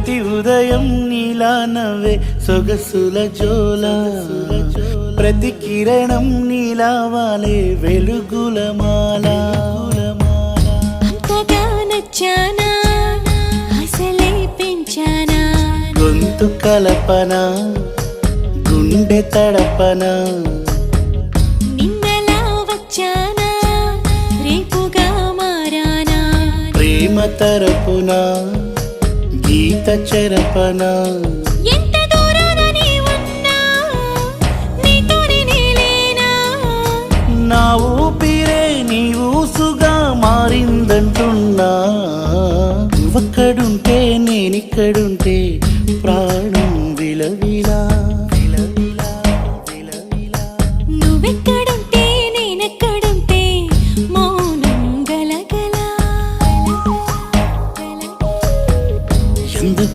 ప్రతి ఉదయం నీలా నవ్వే సొగసుల జోల ప్రతి కిరణం నీలా వాలే వెలుగుల మాల అంతగా నచ్చానా అసలే పెంచానా గొంతు కలపన గుండె తడపన నిన్నలా వచ్చానా రేపుగా మారానా ప్రేమ తరపున గీత చెరపన ఎంత దూరాన నీ ఉన్నా నీతోనే నేలేనా నా ఊపిరే నీ ఊసుగా మారిందంటున్నా నువ్వక్కడుంటే నేనిక్కడుంటే ప్రాణం విలవిలా